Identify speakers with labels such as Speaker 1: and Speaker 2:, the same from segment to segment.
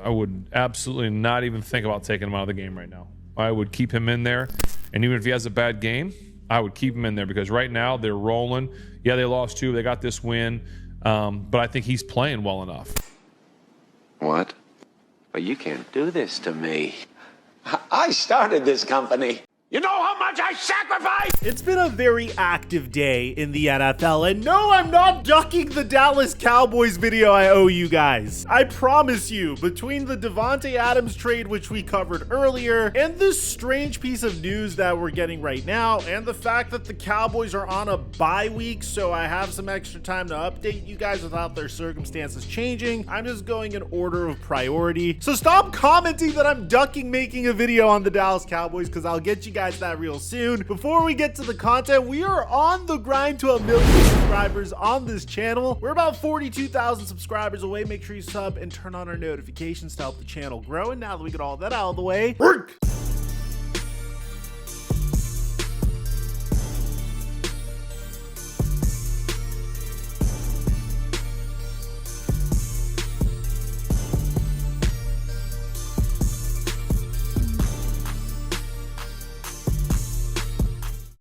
Speaker 1: I would absolutely not even think about taking him out of the game right now. I would keep him in there, and even if he has a bad game, I would keep him in there because right now they're rolling. Yeah, they lost 2. They got this win, but I think he's playing well enough.
Speaker 2: What? But you can't do this to me. I started this company. You know how much I sacrificed?
Speaker 3: It's been a very active day in the NFL, and no, I'm not ducking the Dallas Cowboys video I owe you guys. I promise you, between the Devontae Adams trade, which we covered earlier, and this strange piece of news that we're getting right now, and the fact that the Cowboys are on a bye week, so I have some extra time to update you guys without their circumstances changing, I'm just going in order of priority. So stop commenting that I'm ducking making a video on the Dallas Cowboys, because I'll get you guys that real soon. Before we get to the content, we are on the grind to 1 million subscribers on this channel. We're about 42,000 subscribers away. Make sure you sub and turn on our notifications to help the channel grow. And now that we get all that out of the way, work!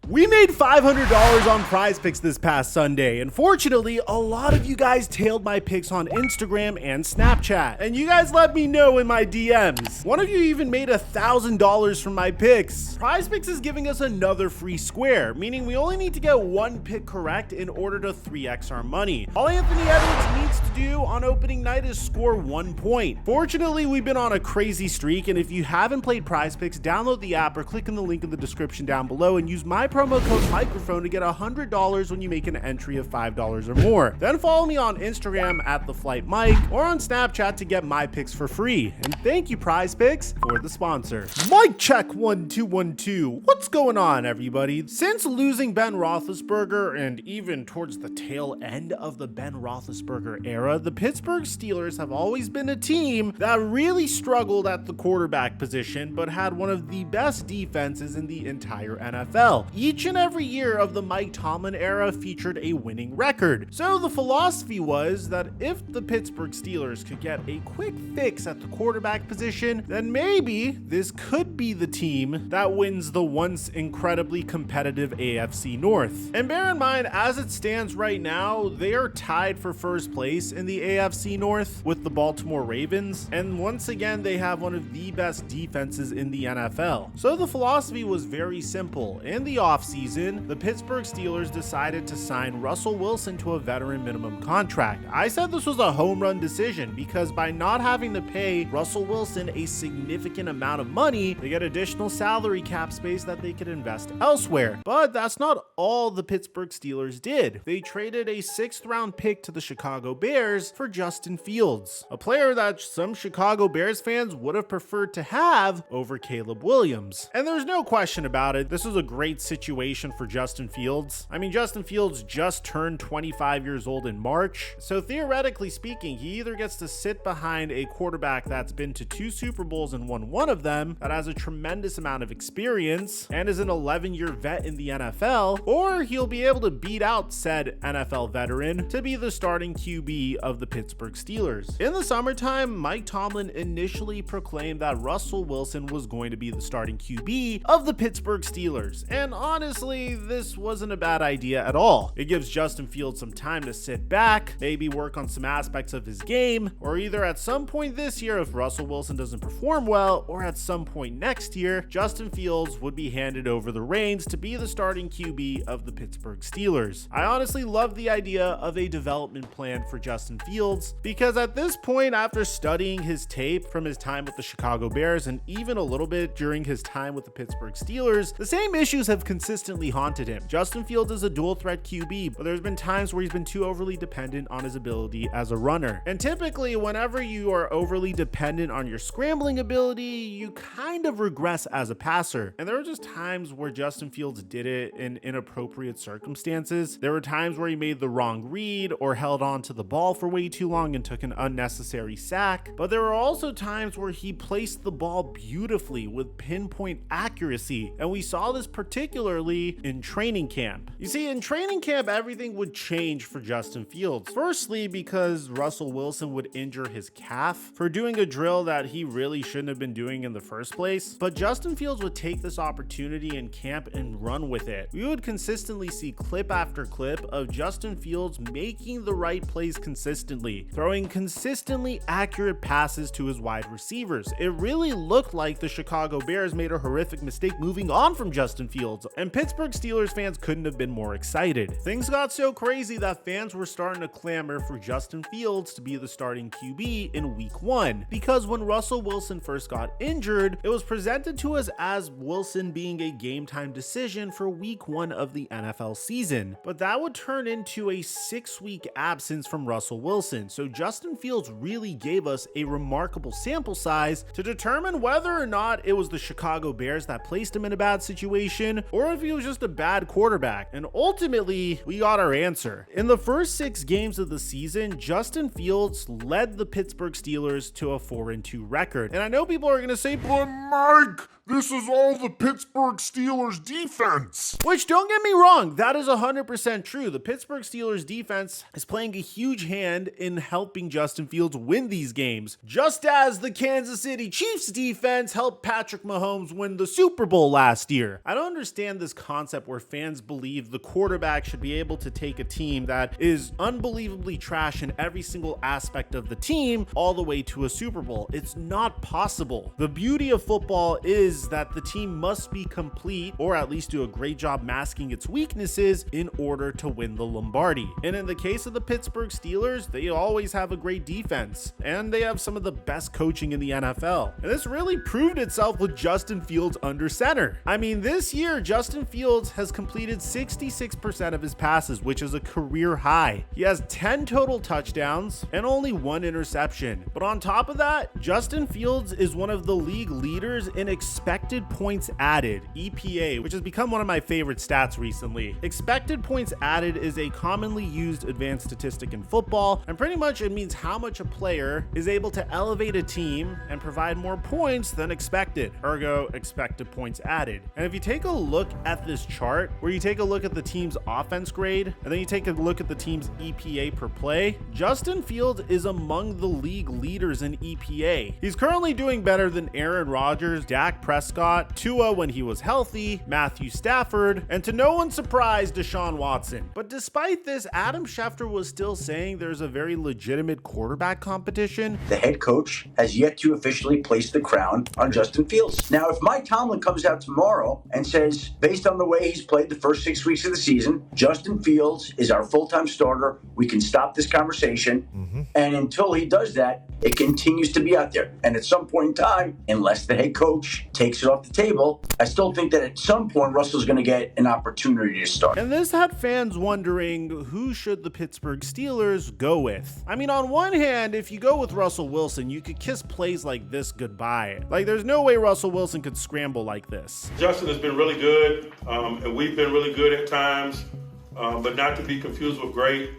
Speaker 3: We made $500 on Prize Picks this past Sunday. Unfortunately, a lot of you guys tailed my picks on Instagram and Snapchat, and you guys let me know in my DMs. One of you even made $1,000 from my picks. Prize Picks is giving us another free square, meaning we only need to get 1 pick correct in order to 3x our money. All Anthony Edwards needs to do on opening night is score 1 point. Fortunately, we've been on a crazy streak, and if you haven't played Prize Picks, download the app or click on the link in the description down below and use my promo code Mikerophone to get $100 when you make an entry of $5 or more. Then follow me on Instagram at @theflightmike or on Snapchat to get my picks for free. And thank you, Prize Picks, for the sponsor. Mic check 1 2 1 2. What's going on, everybody? Since losing Ben Roethlisberger and even towards the tail end of the Ben Roethlisberger era, the Pittsburgh Steelers have always been a team that really struggled at the quarterback position, but had one of the best defenses in the entire NFL. Each and every year of the Mike Tomlin era featured a winning record. So the philosophy was that if the Pittsburgh Steelers could get a quick fix at the quarterback position, then maybe this could be the team that wins the once incredibly competitive AFC North. And bear in mind, as it stands right now, they are tied for first place in the AFC North with the Baltimore Ravens, and once again they have one of the best defenses in the NFL. So the philosophy was very simple. In the offseason, the Pittsburgh Steelers decided to sign Russell Wilson to a veteran minimum contract. I said this was a home run decision because by not having to pay Russell Wilson a significant amount of money, they get additional salary cap space that they could invest elsewhere. But that's not all the Pittsburgh Steelers did. They traded a 6th round pick to the Chicago Bears for Justin Fields, a player that some Chicago Bears fans would have preferred to have over Caleb Williams. And there's no question about it, this was a great situation for Justin Fields. I mean, Justin Fields just turned 25 years old in March, so theoretically speaking, he either gets to sit behind a quarterback that's been to 2 Super Bowls and won 1 of them, that has a tremendous amount of experience and is an 11-year vet in the NFL, or he'll be able to beat out said NFL veteran to be the starting QB of the Pittsburgh Steelers. In the summertime, Mike Tomlin initially proclaimed that Russell Wilson was going to be the starting QB of the Pittsburgh Steelers, and honestly, this wasn't a bad idea at all. It gives Justin Fields some time to sit back, maybe work on some aspects of his game, or either at some point this year if Russell Wilson doesn't perform well, or at some point next year, Justin Fields would be handed over the reins to be the starting QB of the Pittsburgh Steelers. I honestly love the idea of a development plan for Justin Fields because at this point, after studying his tape from his time with the Chicago Bears and even a little bit during his time with the Pittsburgh Steelers, the same issues have consistently haunted him. Justin Fields is a dual threat QB, but there's been times where he's been too overly dependent on his ability as a runner. And typically, whenever you are overly dependent on your scrambling ability, you kind of regress as a passer. And there were just times where Justin Fields did it in inappropriate circumstances. There were times where he made the wrong read or held on to the ball for way too long and took an unnecessary sack. But there were also times where he placed the ball beautifully with pinpoint accuracy. And we saw this particularly necessarily in training camp. You see, in training camp, everything would change for Justin Fields. Firstly, because Russell Wilson would injure his calf for doing a drill that he really shouldn't have been doing in the first place. But Justin Fields would take this opportunity in camp and run with it. We would consistently see clip after clip of Justin Fields making the right plays consistently, throwing consistently accurate passes to his wide receivers. It really looked like the Chicago Bears made a horrific mistake moving on from Justin Fields, and Pittsburgh Steelers fans couldn't have been more excited. Things got so crazy that fans were starting to clamor for Justin Fields to be the starting QB in week 1, because when Russell Wilson first got injured, it was presented to us as Wilson being a game time decision for week 1 of the NFL season. But that would turn into a 6-week absence from Russell Wilson, so Justin Fields really gave us a remarkable sample size to determine whether or not it was the Chicago Bears that placed him in a bad situation, or if he was just a bad quarterback. And ultimately, we got our answer. In the first 6 games of the season, Justin Fields led the Pittsburgh Steelers to a 4-2 record. And I know people are going to say, but Mike, this is all the Pittsburgh Steelers defense. Which, don't get me wrong, that is 100% true. The Pittsburgh Steelers defense is playing a huge hand in helping Justin Fields win these games, just as the Kansas City Chiefs defense helped Patrick Mahomes win the Super Bowl last year. I don't understand this concept where fans believe the quarterback should be able to take a team that is unbelievably trash in every single aspect of the team all the way to a Super Bowl. It's not possible. The beauty of football is that the team must be complete, or at least do a great job masking its weaknesses in order to win the Lombardi. And in the case of the Pittsburgh Steelers, they always have a great defense, and they have some of the best coaching in the NFL. And this really proved itself with Justin Fields under center. I mean, this year, Justin Fields has completed 66% of his passes, which is a career high. He has 10 total touchdowns and only 1 interception. But on top of that, Justin Fields is one of the league leaders in expected points added, EPA, which has become one of my favorite stats recently. Expected points added is a commonly used advanced statistic in football, and pretty much it means how much a player is able to elevate a team and provide more points than expected, ergo expected points added. And if you take a look at this chart, where you take a look at the team's offense grade, and then you take a look at the team's EPA per play, Justin Fields is among the league leaders in EPA. He's currently doing better than Aaron Rodgers, Dak Prescott, Tua when he was healthy, Matthew Stafford, and to no one's surprise, Deshaun Watson. But despite this, Adam Schefter was still saying there's a very legitimate quarterback competition.
Speaker 4: The head coach has yet to officially place the crown on Justin Fields. Now, if Mike Tomlin comes out tomorrow and says, based on the way he's played the first 6 weeks of the season, Justin Fields is our full-time starter, we can stop this conversation. And until he does that, it continues to be out there. And at some point in time, unless the head coach takes it off the table, I still think that at some point Russell's going to get an opportunity to start.
Speaker 3: And this had fans wondering, who should the Pittsburgh Steelers go with? I mean, on one hand, if you go with Russell Wilson, you could kiss plays like this goodbye. Like, there's no way Russell Wilson could scramble like this.
Speaker 5: Justin has been really good, and we've been really good at times, but not to be confused with great.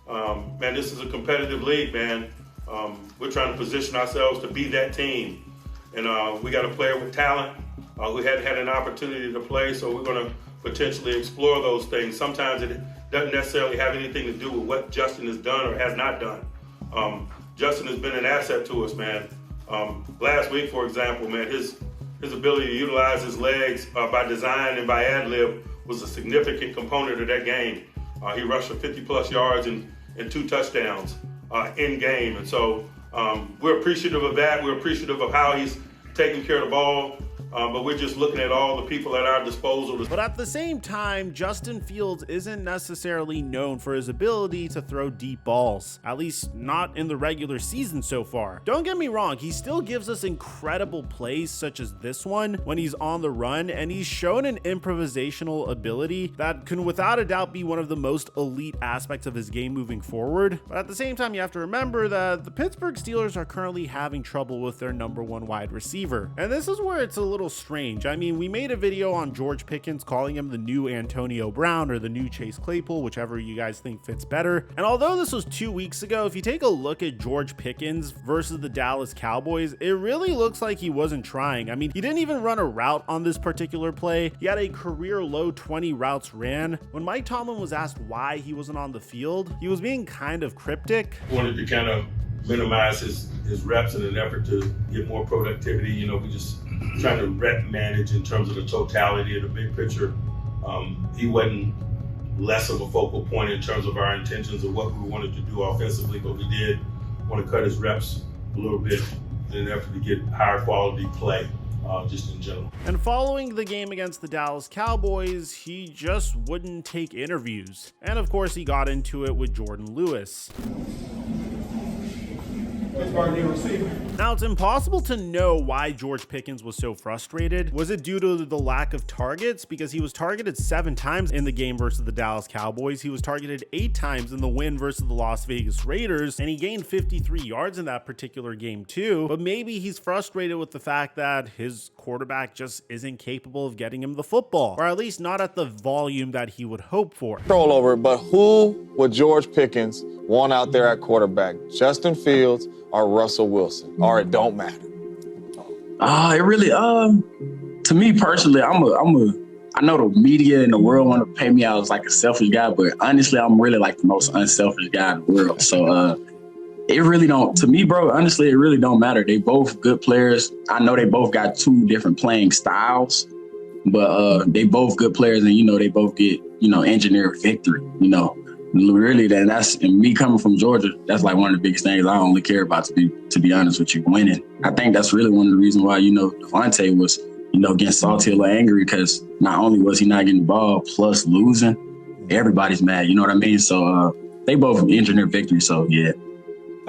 Speaker 5: Man, this is a competitive league, man. We're trying to position ourselves to be that team. And we got a player with talent who hadn't had an opportunity to play, so we're going to potentially explore those things. Sometimes it doesn't necessarily have anything to do with what Justin has done or has not done. Justin has been an asset to us, man. Last week, for example, man, his ability to utilize his legs by design and by ad-lib was a significant component of that game. He rushed for 50-plus yards and 2 touchdowns in game. And so we're appreciative of that. We're appreciative of how he's taking care of the ball. But we're just looking at all the people at our disposal.
Speaker 3: But at the same time, Justin Fields isn't necessarily known for his ability to throw deep balls, at least not in the regular season so far. Don't get me wrong, he still gives us incredible plays such as this one when he's on the run, and he's shown an improvisational ability that can without a doubt be one of the most elite aspects of his game moving forward. But at the same time, you have to remember that the Pittsburgh Steelers are currently having trouble with their number 1 wide receiver. And this is where it's a little little strange. I mean, we made a video on George Pickens calling him the new Antonio Brown or the new Chase Claypool, whichever you guys think fits better. And although this was 2 weeks ago, if you take a look at George Pickens versus the Dallas Cowboys, it really looks like he wasn't trying. I mean, he didn't even run a route on this particular play. He had a career low 20 routes ran. When Mike Tomlin was asked why he wasn't on the field, he was being kind of cryptic.
Speaker 5: Wanted to kind of minimize his reps in an effort to get more productivity. You know, we just trying to rep manage in terms of the totality of the big picture. He wasn't less of a focal point in terms of our intentions of what we wanted to do offensively, but we did want to cut his reps a little bit in an effort to get higher quality play. Just in general.
Speaker 3: And following the game against the Dallas Cowboys, he just wouldn't take interviews. And of course, he got into it with Jordan Lewis. Now, it's impossible to know why George Pickens was so frustrated. Was it due to the lack of targets? Because he was targeted 7 times in the game versus the Dallas Cowboys. He was targeted 8 times in the win versus the Las Vegas Raiders, and he gained 53 yards in that particular game too. But maybe he's frustrated with the fact that his quarterback just isn't capable of getting him the football, or at least not at the volume that he would hope for.
Speaker 6: Control over it, but who would George Pickens want out there at quarterback? Justin Fields or Russell Wilson? Or it don't matter?
Speaker 7: It really, to me personally, I know the media and the world want to pay me out as like a selfish guy, but honestly, I'm really like the most unselfish guy in the world. So, it really don't, to me, bro, honestly, it really don't matter. They both good players. I know they both got 2 different playing styles, but they both good players, and, you know, they both get, you know, engineered victory, you know. Really, then that's, and me coming from Georgia, that's like one of the biggest things I only care about, to be honest with you, winning. I think that's really one of the reasons why, you know, Devontae was, you know, getting salty or angry, because not only was he not getting the ball, plus losing, everybody's mad, you know what I mean? So they both engineered victory, so yeah.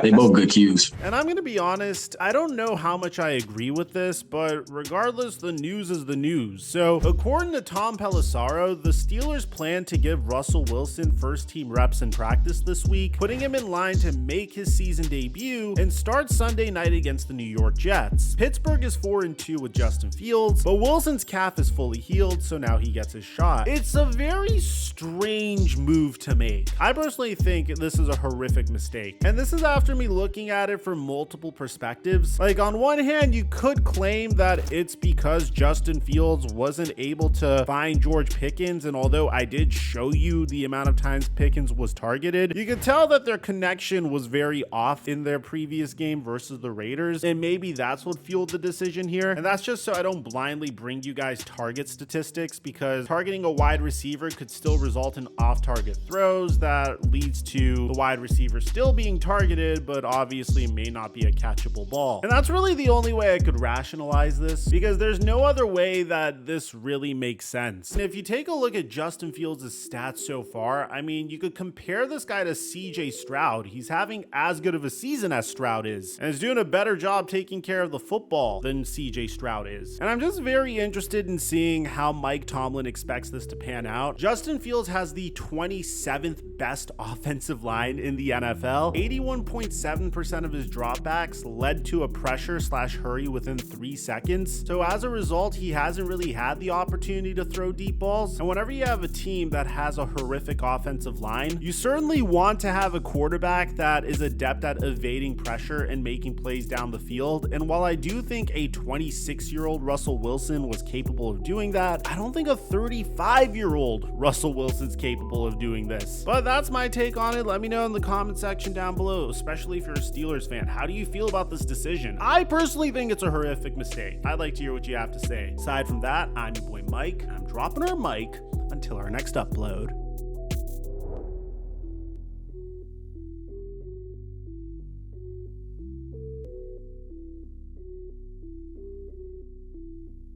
Speaker 7: They both good cues.
Speaker 3: And I'm going to be honest, I don't know how much I agree with this, but regardless, the news is the news. So according to Tom Pelissero, the Steelers plan to give Russell Wilson first-team reps in practice this week, putting him in line to make his season debut and start Sunday night against the New York Jets. Pittsburgh is 4-2 with Justin Fields, but Wilson's calf is fully healed, so now he gets his shot. It's a very strange move to make. I personally think this is a horrific mistake, and this is after me looking at it from multiple perspectives. Like, on one hand, you could claim that it's because Justin Fields wasn't able to find George Pickens, and although I did show you the amount of times Pickens was targeted, you could tell that their connection was very off in their previous game versus the Raiders, and maybe that's what fueled the decision here. And that's just so I don't blindly bring you guys target statistics, because targeting a wide receiver could still result in off-target throws that leads to the wide receiver still being targeted, but obviously may not be a catchable ball. And that's really the only way I could rationalize this, because there's no other way that this really makes sense. And if you take a look at Justin Fields' stats so far, I mean, you could compare this guy to CJ Stroud. He's having as good of a season as Stroud is, and is doing a better job taking care of the football than CJ Stroud is. And I'm just very interested in seeing how Mike Tomlin expects this to pan out. Justin Fields has the 27th best offensive line in the NFL. 81.7% of his dropbacks led to a pressure/hurry within 3 seconds. So as a result, he hasn't really had the opportunity to throw deep balls. And whenever you have a team that has a horrific offensive line, you certainly want to have a quarterback that is adept at evading pressure and making plays down the field. And while I do think a 26-year-old Russell Wilson was capable of doing that, I don't think a 35-year-old Russell Wilson's capable of doing this. But that's my take on it. Let me know in the comment section down below, especially if you're a Steelers fan. How do you feel about this decision? I personally think it's a horrific mistake. I'd like to hear what you have to say. Aside from that, I'm your boy Mike, and I'm dropping our mic until our next upload.